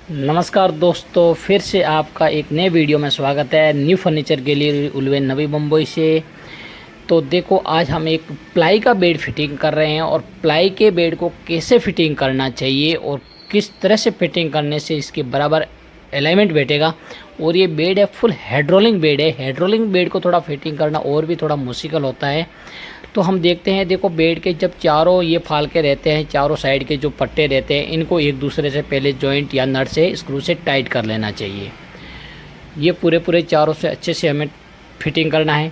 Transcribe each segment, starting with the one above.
नमस्कार दोस्तों, फिर से आपका एक नए वीडियो में स्वागत है। न्यू फर्नीचर के लिए उलवेन नवी मुंबई से। तो देखो, आज हम एक प्लाई का बेड फिटिंग कर रहे हैं और प्लाई के बेड को कैसे फिटिंग करना चाहिए और किस तरह से फिटिंग करने से इसके बराबर अलाइनमेंट बैठेगा। और ये बेड है, फुल हेड्रोलिंग बेड है। हेड्रोलिंग बेड को थोड़ा फिटिंग करना और भी थोड़ा मुश्किल होता है। तो हम देखते हैं, देखो बेड के जब चारों ये फालके रहते हैं, चारों साइड के जो पट्टे रहते हैं, इनको एक दूसरे से पहले जॉइंट या नट से स्क्रू से टाइट कर लेना चाहिए। ये पूरे चारों से अच्छे से हमें फिटिंग करना है,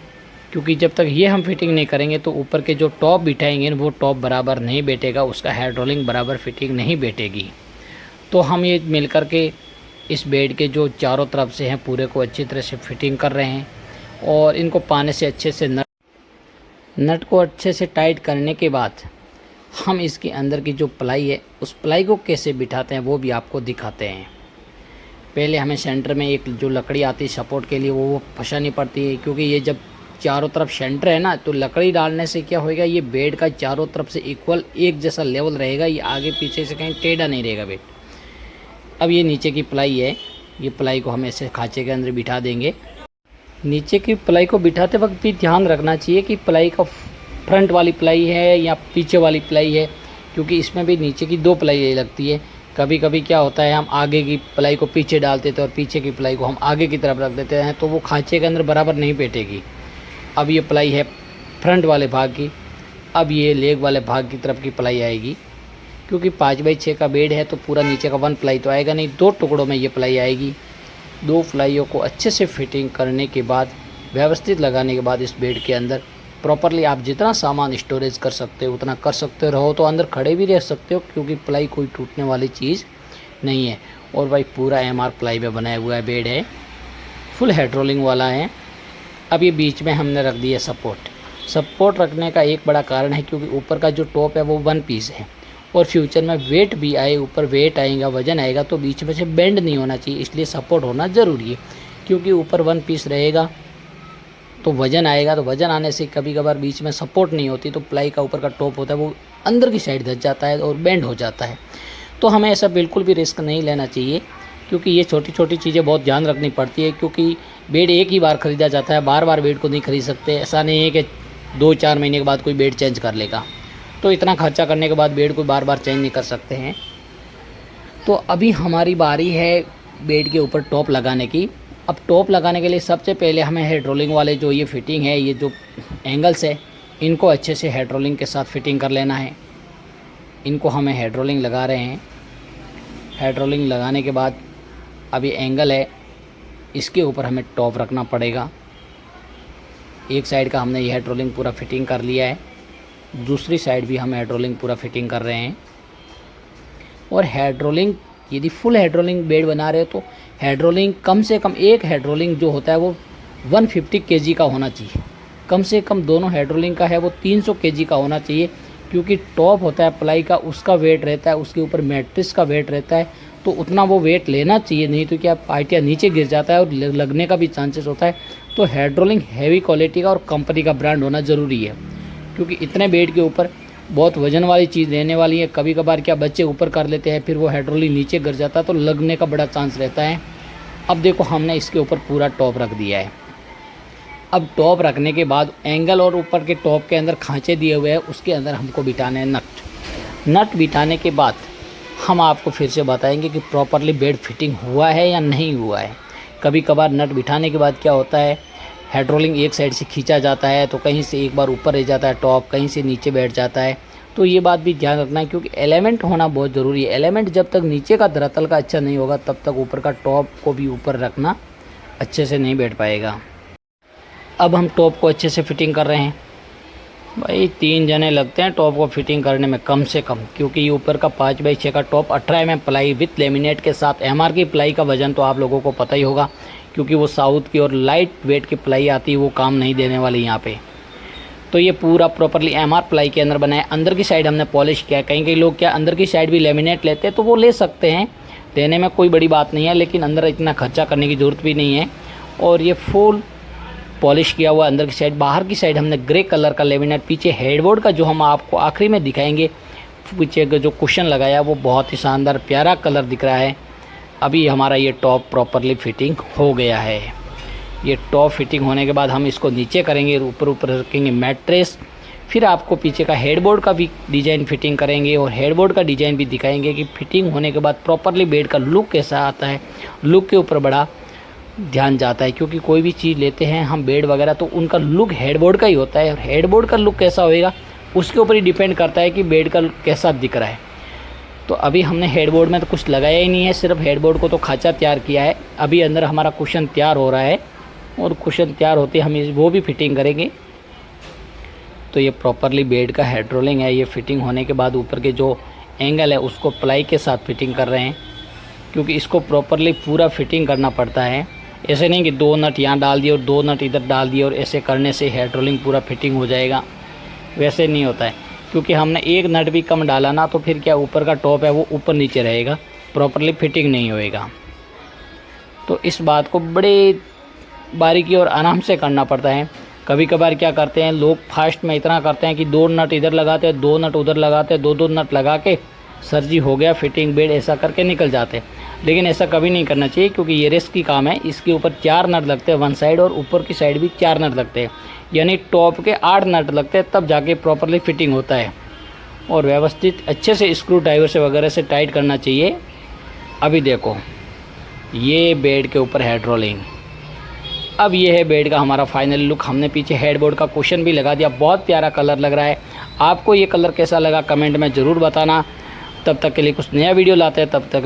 क्योंकि जब तक ये हम फिटिंग नहीं करेंगे तो ऊपर के जो टॉप बिठाएंगे वो टॉप बराबर नहीं बैठेगा, उसका हेड्रोलिंग बराबर फिटिंग नहीं बैठेगी। तो हम ये मिल कर के इस बेड के जो चारों तरफ से हैं पूरे को अच्छी तरह से फिटिंग कर रहे हैं। और इनको पाने से अच्छे से नट को अच्छे से टाइट करने के बाद हम इसके अंदर की जो प्लाई है उस प्लाई को कैसे बिठाते हैं वो भी आपको दिखाते हैं। पहले हमें सेंटर में एक जो लकड़ी आती है सपोर्ट के लिए वो फंसानी पड़ती है, क्योंकि ये जब चारों तरफ सेंटर है ना, तो लकड़ी डालने से क्या होएगा, ये बेड का चारों तरफ से इक्वल एक जैसा लेवल रहेगा। ये आगे पीछे से कहीं टेढ़ा नहीं रहेगा बेड। अब ये नीचे की प्लाई है, ये प्लाई को हम ऐसे खांचे के अंदर बिठा देंगे। नीचे की प्लाई को बिठाते वक्त भी ध्यान रखना चाहिए कि प्लाई का फ्रंट वाली प्लाई है या पीछे वाली प्लाई है, क्योंकि इसमें भी नीचे की दो प्लाई लगती है। कभी कभी क्या होता है, हम आगे की प्लाई को पीछे डाल देते हैं और पीछे की प्लाई को हम आगे की तरफ रख देते हैं, तो वो खांचे के अंदर बराबर नहीं बैठेगी। अब ये प्लाई है फ्रंट वाले भाग की, अब ये लेग वाले भाग की तरफ की प्लाई आएगी। क्योंकि 5x6 का बेड है तो पूरा नीचे का 1 प्लाई तो आएगा नहीं, 2 टुकड़ों में ये प्लाई आएगी। 2 प्लाइयों को अच्छे से फिटिंग करने के बाद, व्यवस्थित लगाने के बाद, इस बेड के अंदर प्रॉपरली आप जितना सामान स्टोरेज कर सकते हो उतना कर सकते रहो, तो अंदर खड़े भी रह सकते हो, क्योंकि प्लाई कोई टूटने वाली चीज़ नहीं है। और भाई पूरा MR प्लाई में बनाया हुआ है बेड है, फुल हेड्रोलिंग वाला है। अब ये बीच में हमने रख दिया सपोर्ट रखने का एक बड़ा कारण है, क्योंकि ऊपर का जो टॉप है वो 1 पीस है और फ्यूचर में वेट भी आए, ऊपर वेट आएगा, वज़न आएगा, तो बीच में से बेंड नहीं होना चाहिए, इसलिए सपोर्ट होना ज़रूरी है। क्योंकि ऊपर 1 पीस रहेगा तो वज़न आएगा, तो वज़न आने से कभी कभार बीच में सपोर्ट नहीं होती, तो प्लाई का ऊपर का टॉप होता है वो अंदर की साइड धस जाता है और बेंड हो जाता है। तो हमें ऐसा बिल्कुल भी रिस्क नहीं लेना चाहिए, क्योंकि ये छोटी छोटी चीज़ें बहुत ध्यान रखनी पड़ती है। क्योंकि बेड एक ही बार ख़रीदा जाता है, बार बार बेड को नहीं खरीद सकते। ऐसा नहीं है कि 2-4 महीने के बाद कोई बेड चेंज कर लेगा, तो इतना खर्चा करने के बाद बेड को बार बार चेंज नहीं कर सकते हैं। तो अभी हमारी बारी है बेड के ऊपर टॉप लगाने की। अब टॉप लगाने के लिए सबसे पहले हमें हेड्रोलिंग वाले जो ये फिटिंग है, ये जो एंगल्स है, इनको अच्छे से हेड्रोलिंग के साथ फिटिंग कर लेना है। इनको हमें हेड्रोलिंग लगा रहे हैं। हेड्रोलिंग लगाने के बाद अब ये एंगल है, इसके ऊपर हमें टॉप रखना पड़ेगा। एक साइड का हमने ये हेड्रोलिंग पूरा फिटिंग कर लिया है, दूसरी साइड भी हम हेड्रोलिंग पूरा फिटिंग कर रहे हैं। और हेड्रोलिंग, यदि फुल हेड्रोलिंग बेड बना रहे हो तो हेड्रोलिंग कम से कम, एक हेड्रोलिंग जो होता है वो 150 kg का होना चाहिए। कम से कम दोनों हेड्रोलिंग का है वो 300 kg का होना चाहिए, क्योंकि टॉप होता है प्लाई का, उसका वेट रहता है, उसके ऊपर मैट्रिक्स का वेट रहता है, तो उतना वो वेट लेना चाहिए। नहीं तो क्या, पार्टियाँ नीचे गिर जाता है और लगने का भी चांसेस होता है। तो हेड्रोलिंग हैवी क्वालिटी का और कंपनी का ब्रांड होना ज़रूरी है, क्योंकि इतने बेड के ऊपर बहुत वजन वाली चीज़ रहने वाली है। कभी कभार क्या, बच्चे ऊपर कर लेते हैं, फिर वो हेड्रोलिंग नीचे गिर जाता है, तो लगने का बड़ा चांस रहता है। अब देखो, हमने इसके ऊपर पूरा टॉप रख दिया है। अब टॉप रखने के बाद एंगल और ऊपर के टॉप के अंदर खांचे दिए हुए हैं, उसके अंदर हमको बिठाने हैं नट बिठाने के बाद हम आपको फिर से बताएंगे कि प्रॉपरली बेड फिटिंग हुआ है या नहीं हुआ है। कभी कभार नट बिठाने के बाद क्या होता है, हेड्रोलिंग एक साइड से खींचा जाता है, तो कहीं से एक बार ऊपर रह जाता है टॉप, कहीं से नीचे बैठ जाता है। तो ये बात भी ध्यान रखना है, क्योंकि एलिमेंट होना बहुत ज़रूरी है। एलिमेंट जब तक नीचे का धरातल का अच्छा नहीं होगा, तब तक ऊपर का टॉप को भी ऊपर रखना अच्छे से नहीं बैठ पाएगा। अब हम टॉप को अच्छे से फिटिंग कर रहे हैं। भाई 3 जने लगते हैं टॉप को फिटिंग करने में कम से कम, क्योंकि ये ऊपर का 5x6 का top 18 mm ply with laminate के साथ। MR की प्लाई का वज़न तो आप लोगों को पता ही होगा, क्योंकि वो साउथ की और लाइट वेट की प्लाई आती है, वो काम नहीं देने वाली यहाँ पे। तो ये पूरा प्रॉपरली MR प्लाई के अंदर बना है। अंदर की साइड हमने पॉलिश किया है। कई लोग क्या अंदर की साइड भी लेमिनेट लेते हैं, तो वो ले सकते हैं, देने में कोई बड़ी बात नहीं है, लेकिन अंदर इतना खर्चा करने की ज़रूरत भी नहीं है। और ये फुल पॉलिश किया हुआ अंदर की साइड। बाहर की साइड हमने ग्रे कलर का लेमिनेट, पीछे हेडबोर्ड का जो हम आपको आखिरी में दिखाएंगे, पीछे का जो कुशन लगाया वो बहुत ही शानदार प्यारा कलर दिख रहा है। अभी हमारा ये टॉप प्रॉपरली फिटिंग हो गया है। ये टॉप फिटिंग होने के बाद हम इसको नीचे करेंगे, ऊपर रखेंगे मैट्रेस। फिर आपको पीछे का हेडबोर्ड का भी डिज़ाइन फिटिंग करेंगे और हेडबोर्ड का डिज़ाइन भी दिखाएंगे कि फिटिंग होने के बाद प्रॉपरली बेड का लुक कैसा आता है। लुक के ऊपर बड़ा ध्यान जाता है, क्योंकि कोई भी चीज़ लेते हैं हम बेड वगैरह तो उनका लुक हेडबोर्ड का ही होता है, और हेडबोर्ड का लुक कैसा होएगा उसके ऊपर ही डिपेंड करता है कि बेड का कैसा दिख रहा है। तो अभी हमने हेडबोर्ड में तो कुछ लगाया ही नहीं है, सिर्फ हेडबोर्ड को तो खाँचा तैयार किया है। अभी अंदर हमारा कुशन तैयार हो रहा है, और कुशन तैयार होते हम वो भी फिटिंग करेंगे। तो ये प्रॉपरली बेड का हेड रोलिंग है। ये फिटिंग होने के बाद ऊपर के जो एंगल है उसको प्लाई के साथ फिटिंग कर रहे हैं, क्योंकि इसको प्रॉपरली पूरा फिटिंग करना पड़ता है। ऐसे नहीं कि 2 नट यहाँ डाल दिए और 2 नट इधर डाल दिए और ऐसे करने से हेड रोलिंग पूरा फिटिंग हो जाएगा, वैसे नहीं होता है। क्योंकि हमने 1 नट भी कम डाला ना तो फिर क्या ऊपर का टॉप है वो ऊपर नीचे रहेगा, प्रॉपरली फिटिंग नहीं होएगा। तो इस बात को बड़े बारीकी और आराम से करना पड़ता है। कभी कभार क्या करते हैं लोग, फास्ट में इतना करते हैं कि 2 नट इधर लगाते हैं, 2 नट उधर लगाते हैं, 2-2 नट लगा के सर जी हो गया फिटिंग बेड, ऐसा करके निकल जाते हैं। लेकिन ऐसा कभी नहीं करना चाहिए, क्योंकि ये रिस्क की काम है। इसके ऊपर 4 नट लगते हैं वन साइड, और ऊपर की साइड भी 4 नट लगते हैं, यानी टॉप के 8 नट लगते हैं, तब जाके प्रॉपरली फिटिंग होता है। और व्यवस्थित अच्छे से स्क्रू ड्राइवर से वगैरह से टाइट करना चाहिए। अभी देखो ये बेड के ऊपर हेड रोलिंग। अब ये है बेड का हमारा फाइनल लुक। हमने पीछे हेडबोर्ड का कुशन भी लगा दिया, बहुत प्यारा कलर लग रहा है। आपको ये कलर कैसा लगा कमेंट में ज़रूर बताना। तब तक के लिए कुछ नया वीडियो लाते हैं, तब तक